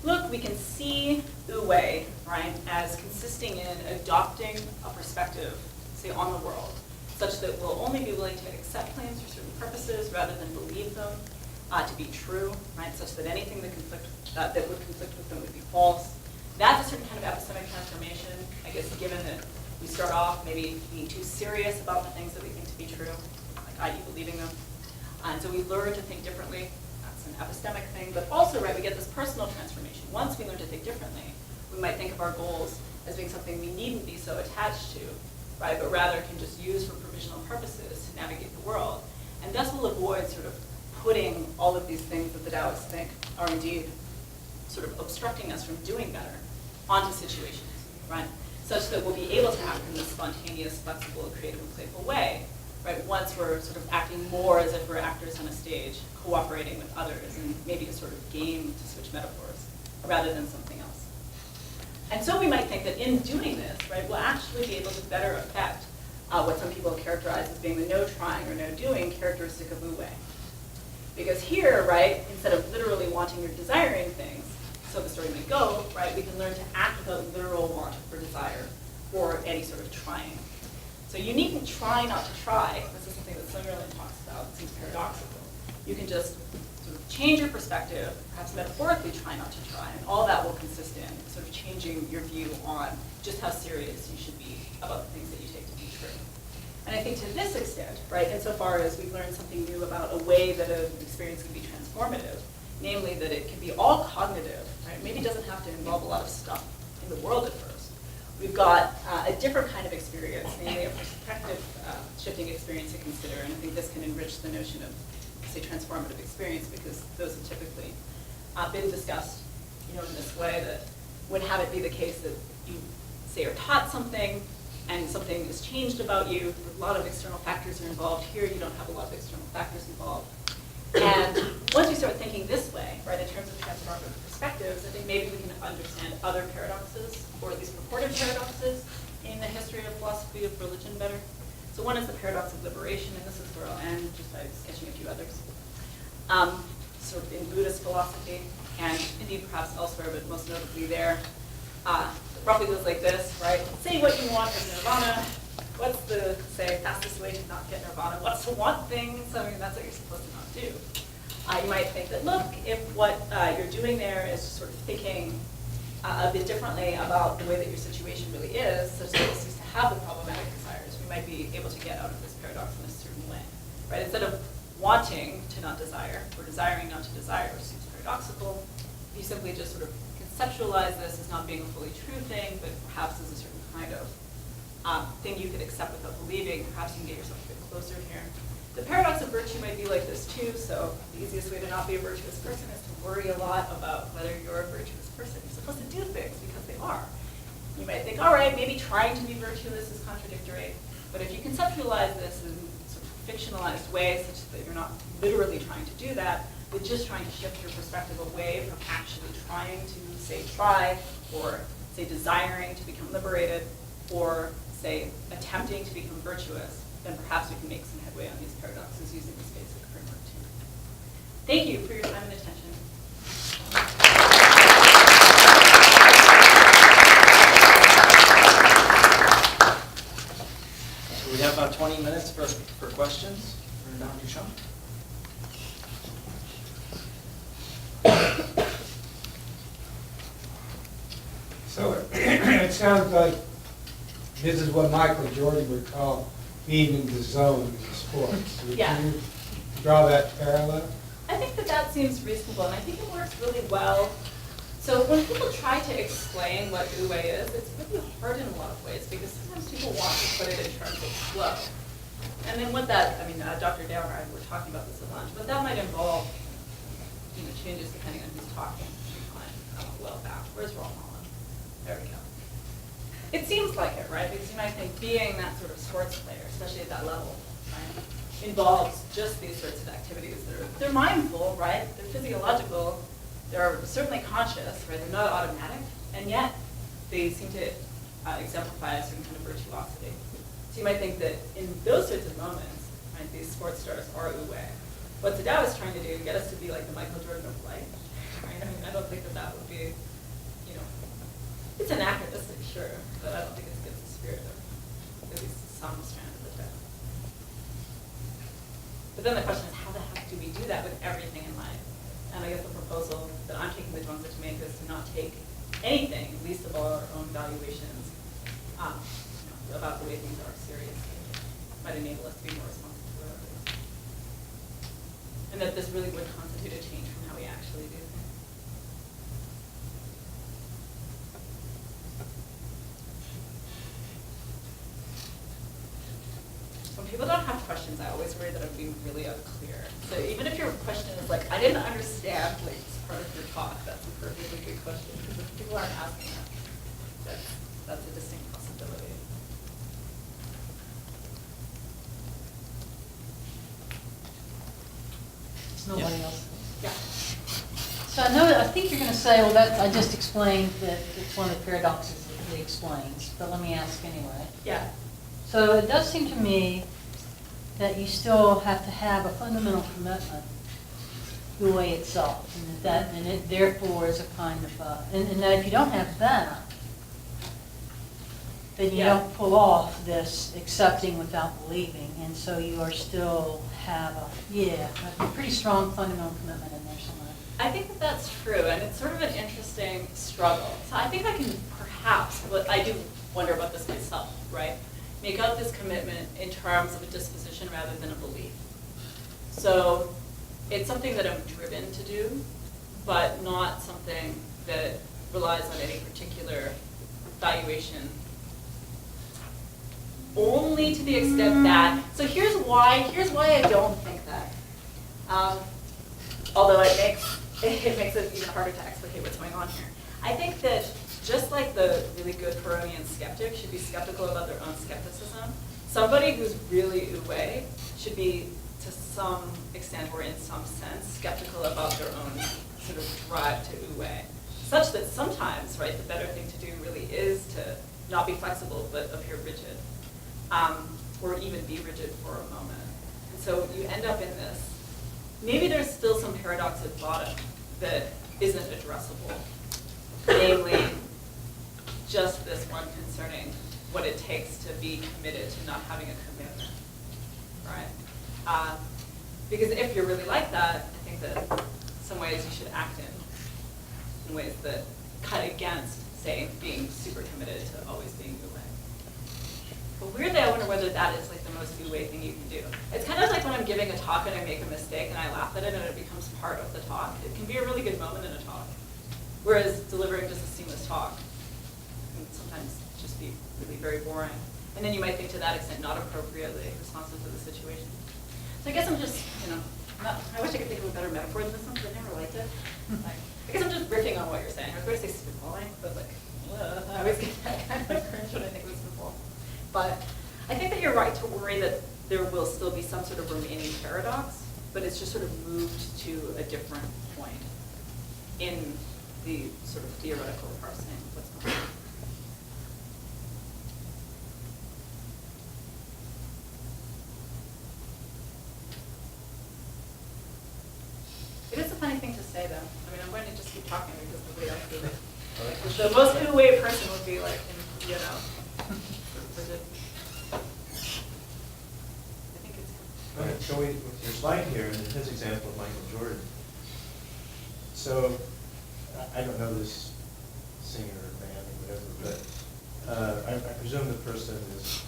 look, we can see Wu-wei, right, as consisting in adopting a perspective, say, on the world, such that we'll only be willing to accept claims for certain purposes rather than believe them to be true, right, such that anything that would conflict with them would be false. That's a certain kind of epistemic transformation, I guess, given that we start off maybe being too serious about the things that we think to be true, like i.e. believing them. And so we learn to think differently. That's an epistemic thing. But also, right, we get this personal transformation. Once we learn to think differently, we might think of our goals as being something we needn't be so attached to, right, but rather can just use for provisional purposes to navigate the world. And thus will avoid sort of putting all of these things that the Taoists think are indeed sort of obstructing us from doing better onto situations, right? Such that we'll be able to act in this spontaneous, flexible, creative, and playful way, right? Once we're sort of acting more as if we're actors on a stage, cooperating with others, and maybe a sort of game, to switch metaphors, rather than something else. And so we might think that in doing this, right, we'll actually be able to better affect what some people characterize as being the no trying or no doing characteristic of Wu-wei. Because here, right, instead of literally wanting or desiring things, so the story may go, right, we can learn to act without literal want or desire or any sort of trying. So you needn't try not to try. This is something that Slingerland talks about. It seems paradoxical. You can just sort of change your perspective, perhaps metaphorically try not to try, and all that will consist in sort of changing your view on just how serious you should be about the things that you take to be true. And I think to this extent, right, insofar as we've learned something new about a way that an experience can be transformative, namely that it can be all cognitive, right? Maybe it doesn't have to involve a lot of stuff in the world at first. We've got a different kind of experience, namely a perspective shifting experience to consider, and I think this can enrich the notion of, say, transformative experience, because those have typically been discussed, in this way that would have it be the case that you say are taught something, and something is changed about you. A lot of external factors are involved. Here, you don't have a lot of external factors involved. And once you start thinking this way, right, in terms of transformative perspectives, I think maybe we can understand other paradoxes, or at least purported paradoxes, in the history of philosophy of religion better. So one is the paradox of liberation, and this is where I'll end just by sketching a few others. Sort of in Buddhist philosophy, and indeed perhaps elsewhere, but most notably there. Roughly goes like this, right? Say what you want as nirvana. What's the, say, fastest way to not get nirvana? What's to want things? I mean, that's what you're supposed to not do. You might think that, look, if what you're doing there is sort of thinking a bit differently about the way that your situation really is, such that it ceases to have the problematic desires, we might be able to get out of this paradox in a certain way, right? Instead of wanting to not desire, or desiring not to desire, which seems paradoxical, you simply just sort of conceptualize this as not being a fully true thing, but perhaps as a certain kind of thing you could accept without believing. Perhaps you can get yourself a bit closer here. The paradox of virtue might be like this too. So the easiest way to not be a virtuous person is to worry a lot about whether you're a virtuous person. You're supposed to do things because they are. You might think, all right, maybe trying to be virtuous is contradictory. But if you conceptualize this in sort of fictionalized ways, such that you're not literally trying to do that, but just trying to shift your perspective away from actually trying to, say, try, or, say, desiring to become liberated, or, say, attempting to become virtuous, then perhaps we can make some headway on these paradoxes using this basic framework too. Thank you for your time and attention. So we have about 20 minutes for questions for Dr. Chung. So it sounds like this is what Michael Jordan would call being in the zone in sports. Yeah. Can you draw that parallel? I think that that seems reasonable, and I think it works really well. So when people try to explain what Wu-wei is, it's really hard in a lot of ways, because sometimes people want to put it in terms of flow. And then what that, I mean, Dr. Dow and I were talking about this at lunch, but that might involve, you know, changes depending on who's talking. Well back. Where's Ron Holland? There we go. It seems like it, right? Because, you know, I think being that sort of sports player, especially at that level, right, involves just these sorts of activities that are, they're mindful, right? They're physiological. They're certainly conscious, right? They're not automatic, and yet they seem to exemplify a certain kind of virtuosity. So you might think that in those sorts of moments, right, these sports stars are Wu-wei. What Dow is trying to do, get us to be like the Michael Jordan of life, right? I mean, I don't think that that would be, you know, it's anachronistic, sure, but I don't think it's against the spirit of at least some strand of the text. But then the question is, how the heck do we do that with everything in life? And I guess the proposal that I'm taking the Zhuangzi to make is to not take anything, least of all our own valuations, you know, about the way things are seriously. It might enable us to be more responsive to others. And that this really would constitute a change from how we actually do things. When people don't have questions, I always worry that I'm being really unclear. So even if your question is like, I didn't understand like this part of your talk, that's a perfectly good question. Because if people aren't asking that, that's a distinct possibility. Nobody else. Yeah. So I think you're going to say, well, I just explained that it's one of the paradoxes that he explains, but let me ask anyway. Yeah. So it does seem to me that you still have to have a fundamental commitment to the way itself, and it therefore is a kind of, and that if you don't have that, then you don't pull off this accepting without believing, and so you are still have a pretty strong fundamental commitment in there somewhere. I think that that's true, and it's sort of an interesting struggle. So I think I can perhaps, but I do wonder about this myself, right? Make out this commitment in terms of a disposition rather than a belief. So it's something that I'm driven to do, but not something that relies on any particular valuation. Only to the extent that, so here's why I don't think that. Although it makes it even harder to explicate what's going on here. I think that just like the really good Peronian skeptic should be skeptical about their own skepticism, somebody who's really Wu-wei should be, to some extent or in some sense, skeptical about their own sort of drive to Wu-wei. Such that sometimes, right, the better thing to do really is to not be flexible but appear rigid, or even be rigid for a moment. And so you end up in this, maybe there's still some paradox at bottom that isn't addressable. Namely, just this one concerning what it takes to be committed to not having a commitment, right? Because if you're really like that, I think that some ways you should act in ways that cut against, say, being super committed to always being Wu-wei. But weirdly, I wonder whether that is like the most Wu-wei thing you can do. It's kind of like when I'm giving a talk and I make a mistake and I laugh at it and it becomes part of the talk. It can be a really good moment in a talk. Whereas delivering just a seamless talk can sometimes just be really very boring. And then you might think to that extent not appropriately responsive to the situation. So I guess I'm just, I wish I could think of a better metaphor than this one, but I never liked it. I guess I'm just riffing on what you're saying. I was going to say spitballing, but I always get that kind of cringe when I think of spitball. But I think that you're right to worry that there will still be some sort of remaining paradox, but it's just sort of moved to a different point in the sort of theoretical parsing of what's going on. It is a funny thing to say, though. I mean, I'm going to just keep talking because the way I feel it. The most Wu-wei person would be like, rigid. I think it's. Okay, so with your slide here, and his example of Michael Jordan. So, I don't know this singer or band or whatever, but I presume the person is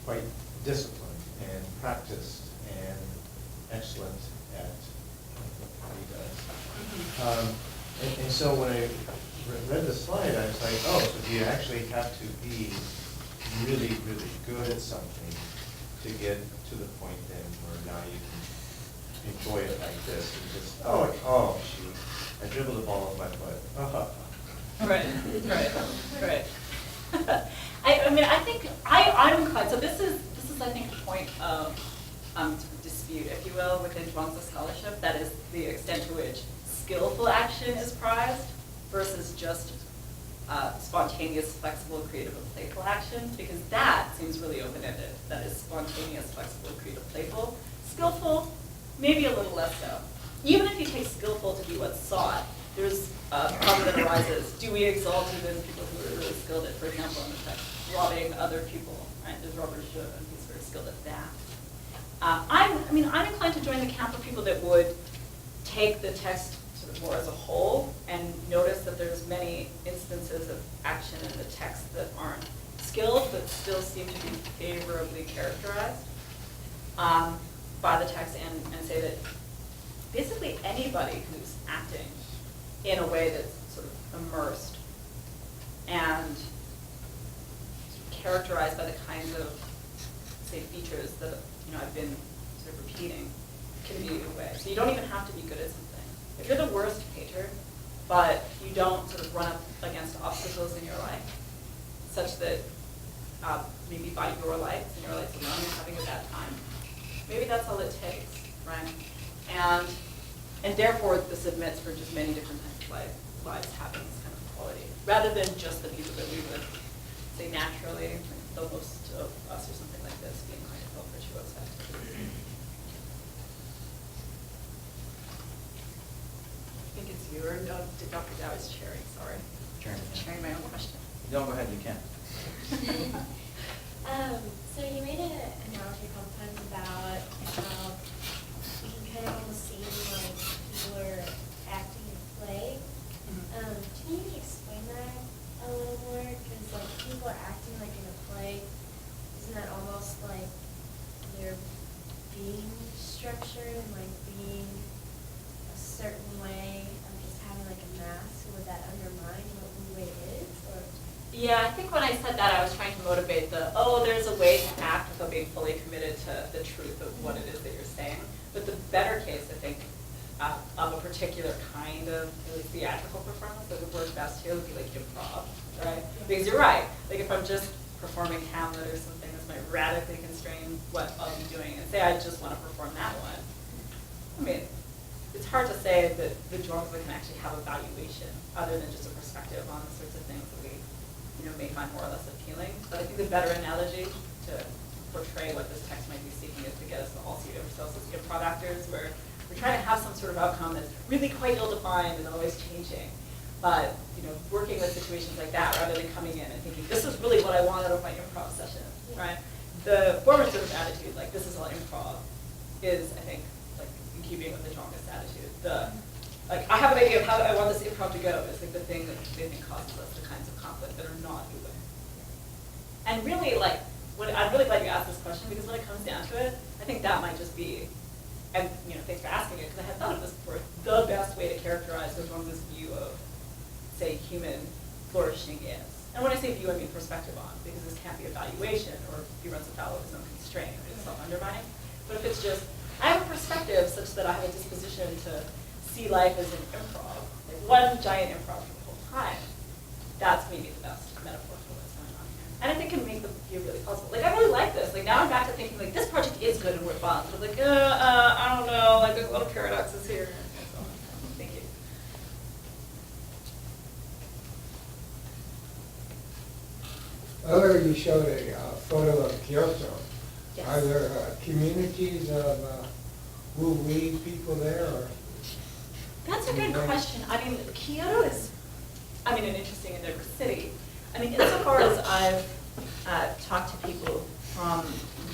quite disciplined and practiced and excellent at what he does. And so when I read the slide, I was like, oh, so do you actually have to be really, really good at something to get to the point then where now you can enjoy it like this and just, oh, shoot, I dribbled the ball off my foot. Right. I mean, I think I'm inclined. So this is I think the point of dispute, if you will, within Zhuangzi scholarship. That is the extent to which skillful action is prized versus just spontaneous, flexible, creative, and playful action, because that seems really open-ended. That is spontaneous, flexible, creative, playful. Skillful, maybe a little less so. Even if you take skillful to be what's sought, there's a problem that arises. Do we exalt even people who are really skilled at, for example, in the text, robbing other people? Right? There's Robert Zhu, and he's very skilled at that. I'm inclined to join the camp of people that would take the text sort of more as a whole and notice that there's many instances of action in the text that aren't skilled but still seem to be favorably characterized by the text, and say that basically anybody who's acting in a way that's sort of immersed and characterized by the kinds of, say, features that I've been sort of repeating can be a way. So you don't even have to be good at something. If you're the worst painter, but you don't sort of run up against obstacles in your life, such that maybe by your lights and your lights alone you're having a bad time, maybe that's all it takes, right? And therefore this admits for just many different types of lives having this kind of quality, rather than just the people that we would say naturally, like the most of us or something like this, being kind of virtuous activities. I think it's you or no, Dr. Dow is chairing, sorry. Chairing my own question. No, go ahead, you can. So you made an analogy a couple times about how you can kind of almost see like people are acting in play. Can you explain that a little more? Because like people are acting like in a play, isn't that almost like they're being structured and like being a certain way of just having like a mask? Would that undermine what Wu-wei is? Or? Yeah, I think when I said that, I was trying to motivate there's a way to act without being fully committed to the truth of what it is that you're saying. But the better case, I think, of a particular kind of really theatrical performance that would work best here would be like improv, right? Because you're right, like if I'm just performing Hamlet or something, this might radically constrain what I'll be doing. And say I just want to perform that one. I mean, it's hard to say that the Zhuangzi can actually have a valuation other than just a perspective on the sorts of things that we, may find more or less appealing. But I think the better analogy to portray what this text might be seeking is to get us to all see ourselves as improv actors, where we're trying to have some sort of outcome that's really quite ill-defined and always changing. But working with situations like that rather than coming in and thinking, this is really what I want out of my improv session, right? The former sort of attitude, like this is all improv, is, I think, like in keeping with the Zhuangist attitude. Like I have an idea of how I want this improv to go. It's like the thing that they think causes us the kinds of conflict that are not Wu-wei. And really, like, I'm really glad you asked this question, because when it comes down to it, I think that might just be, and thanks for asking it, because I had thought of this before, the best way to characterize the Zhuangzi's view of, say, human flourishing is. And when I say view, I mean perspective on, because this can't be evaluation, or he runs afoul of his own constraint, or it's self-undermining. But if it's just, I have a perspective such that I have a disposition to see life as an improv, like one giant improv for the whole time, that's maybe the best metaphor for what's going on here. And I think it can make the view really possible. Like, I really like this. Like, now I'm back to thinking, like, this project is good and worthwhile. So I'm like, I don't know, like, there's a lot of paradoxes here. And so on. Thank you. Earlier you showed a photo of Kyoto. Yes. Are there communities of Wu-wei people there? Or? That's a good question. I mean, Kyoto is, an interesting and diverse city. I mean, insofar as I've talked to people from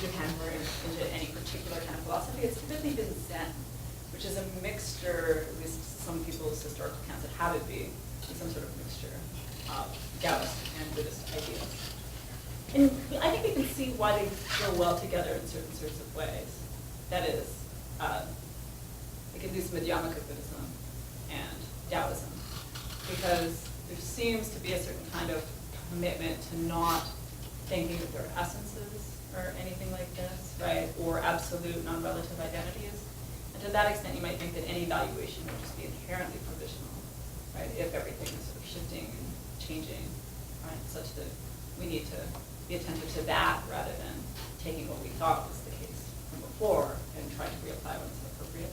Japan who are into any particular kind of philosophy, it's really been Zen, which is a mixture, at least some people's historical accounts that have it be, some sort of mixture of Taoist and Buddhist ideas. And I think we can see why they go well together in certain sorts of ways. That is, like at least Madhyamaka Buddhism and Taoism, because there seems to be a certain kind of commitment to not thinking that there are essences or anything like this, right? Or absolute non-relative identities. And to that extent, you might think that any evaluation would just be inherently provisional, right? If everything is sort of shifting and changing, right? Such that we need to be attentive to that rather than taking what we thought was the case from before and trying to reapply when it's appropriate.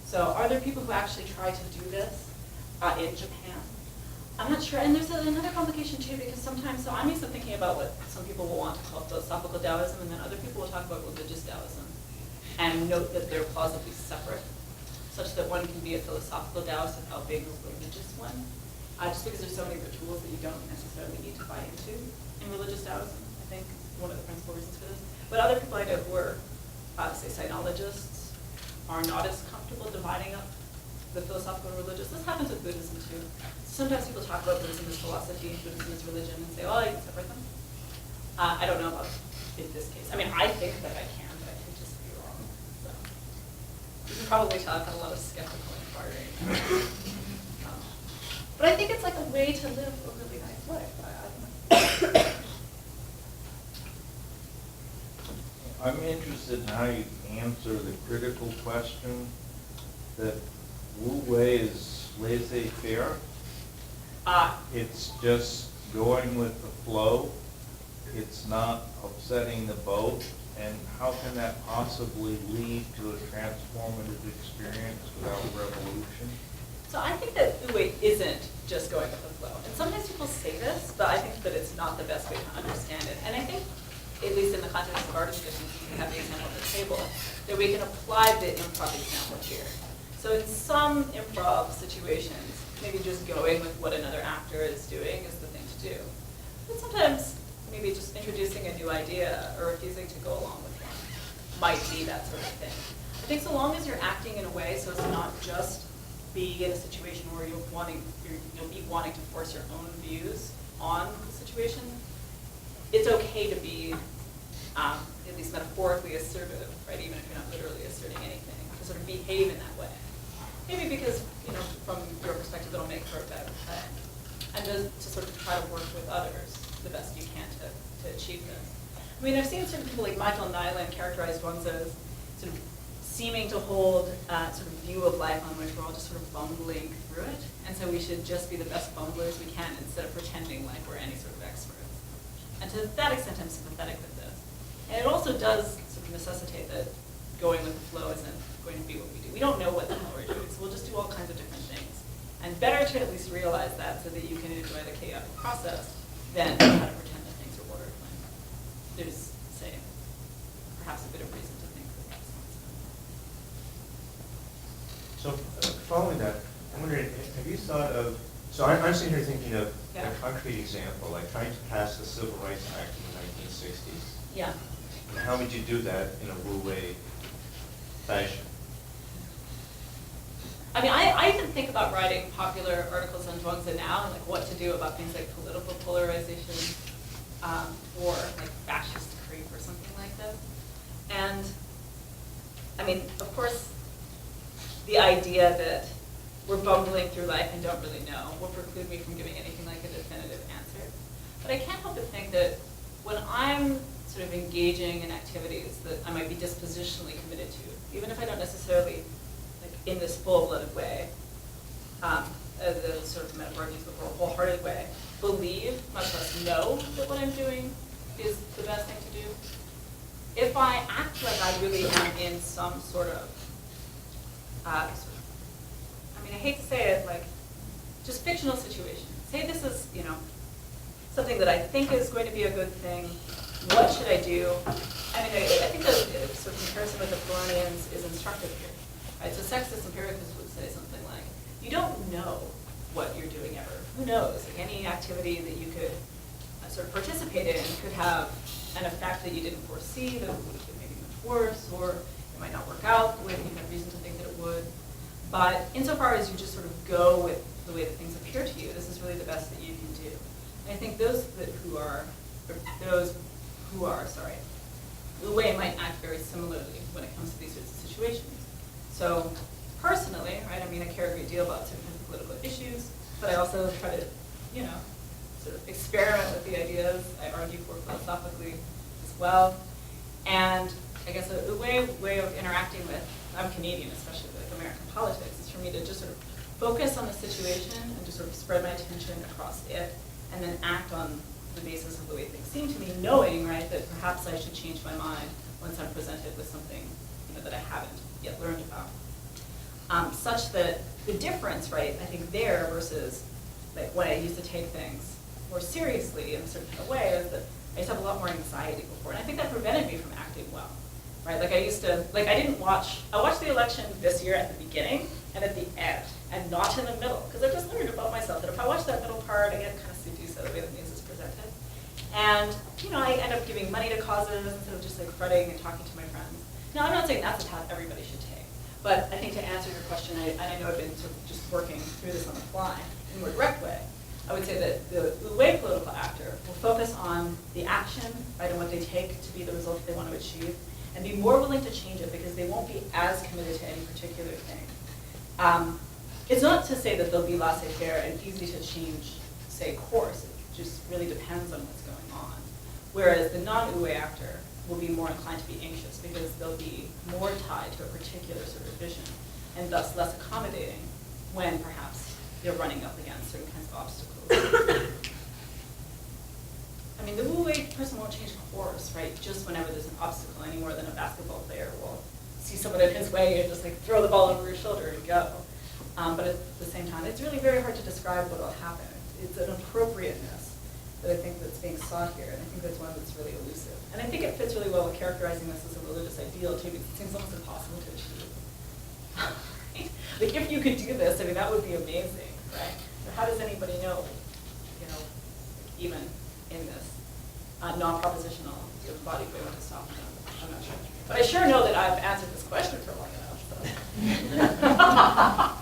So are there people who actually try to do this in Japan? I'm not sure, and there's another complication too, because sometimes, so I'm used to thinking about what some people will want to call philosophical Taoism, and then other people will talk about religious Taoism, and note that they're plausibly separate, such that one can be a philosophical Taoist without being a religious one, just because there's so many rituals that you don't necessarily need to buy into in religious Taoism, I think, one of the principal reasons for this. But other people I know who are, say, Sinologists, are not as comfortable dividing up the philosophical and religious. This happens with Buddhism too. Sometimes people talk about Buddhism as philosophy, Buddhism as religion, and say, oh, you can separate them. I don't know about in this case. I mean, I think that I can, but I could just be wrong. So you can probably tell I've had a lot of skeptical inquiry. But I think it's like a way to live a really nice life. I don't know. I'm interested in how you answer the critical question that Wu-wei is laissez-faire. It's just going with the flow. It's not upsetting the boat. And how can that possibly lead to a transformative experience without revolution? So I think that Wu-wei isn't just going with the flow. And sometimes people say this, but I think that it's not the best way to understand it. And I think, at least in the context of our discussion, we have the example on the table, that we can apply the improv example here. So in some improv situations, maybe just going with what another actor is doing is the thing to do. But sometimes maybe just introducing a new idea or refusing to go along with one might be that sort of thing. I think so long as you're acting in a way so as to not just be in a situation where you'll be wanting to force your own views on the situation, it's okay to be at least metaphorically assertive, right? Even if you're not literally asserting anything, to sort of behave in that way. Maybe because, from your perspective, it'll make for a better play. And to sort of try to work with others the best you can to achieve this. I mean, I've seen certain people like Michael Nyland characterize Zhuangzi as sort of seeming to hold sort of view of life on which we're all just sort of bumbling through it. And so we should just be the best bumblers we can instead of pretending like we're any sort of experts. And to that extent, I'm sympathetic with this. And it also does sort of necessitate that going with the flow isn't going to be what we do. We don't know what the hell we're doing, so we'll just do all kinds of different things. And better to at least realize that so that you can enjoy the chaotic process than try to pretend that things are ordered when there's, say, perhaps a bit of reason to think that that's not so. So following that, I'm wondering, have you thought of, so I'm sitting here thinking of Yeah. a concrete example, like trying to pass the Civil Rights Act in the 1960s. Yeah. And how would you do that in a Wu-wei fashion? I mean, I even think about writing popular articles on Zhuangzi now and like what to do about things like political polarization or like fascist creep or something like this. And I mean, of course, the idea that we're bumbling through life and don't really know will preclude me from giving anything like a definitive answer. But I can't help but think that when I'm sort of engaging in activities that I might be dispositionally committed to, even if I don't necessarily, like in this full-blooded way, the sort of metaphor I've used before, wholehearted way, believe, much less know that what I'm doing is the best thing to do. If I act like I really am in some sort of, I mean, I hate to say it, like, just fictional situation. Say this is, you know, something that I think is going to be a good thing. What should I do? I mean, I think the sort of comparison with the Floronians is instructive here. Right? So sexist empiricists would say something like, you don't know what you're doing ever. Who knows? Like any activity that you could sort of participate in could have an effect that you didn't foresee, that would have been maybe much worse, or it might not work out the way that you had reason to think that it would. But insofar as you just sort of go with the way that things appear to you, this is really the best that you can do. And I think those who are, Wu-wei might act very similarly when it comes to these sorts of situations. So personally, right, I mean, I care a great deal about certain political issues, but I also try to, you know, sort of experiment with the ideas I argue for philosophically as well. And I guess a way of interacting with, I'm Canadian, especially with American politics, is for me to just sort of focus on the situation and just sort of spread my attention across it, and then act on the basis of the way things seem to me, knowing, right, that perhaps I should change my mind once I'm presented with something, you know, that I haven't yet learned about. Such that the difference, right, I think there versus like when I used to take things more seriously in a certain kind of way is that I used to have a lot more anxiety before, and I think that prevented me from acting well, right? Like I used to, like I watched the election this year at the beginning and at the end, and not in the middle, because I've just learned about myself that if I watch that middle part, I get kind of seduced by the way the news is presented. And, you know, I end up giving money to causes instead of just like fretting and talking to my friends. Now, I'm not saying that's a path everybody should take, but I think to answer your question, and I know I've been sort of just working through this on the fly in a more direct way, I would say that the Wu-wei political actor will focus on the action, right, and what they take to be the result they want to achieve, and be more willing to change it because they won't be as committed to any particular thing. It's not to say that they'll be laissez-faire and easy to change, say, course. It just really depends on what's going on. Whereas the non-Wu-wei actor will be more inclined to be anxious because they'll be more tied to a particular sort of vision and thus less accommodating when perhaps they're running up against certain kinds of obstacles. I mean, the Wu-wei person won't change course, right, just whenever there's an obstacle any more than a basketball player will see someone in his way and just like throw the ball over his shoulder and go. But at the same time, it's really very hard to describe what will happen. It's an appropriateness that I think that's being sought here, and I think that's one that's really elusive. And I think it fits really well with characterizing this as a religious ideal, too, because it seems almost impossible to achieve. Right? Like, if you could do this, I mean, that would be amazing, right? But how does anybody know, you know, even in this non-propositional sort of body way to stop them? I'm not sure. But I sure know that I've answered this question for long enough, so.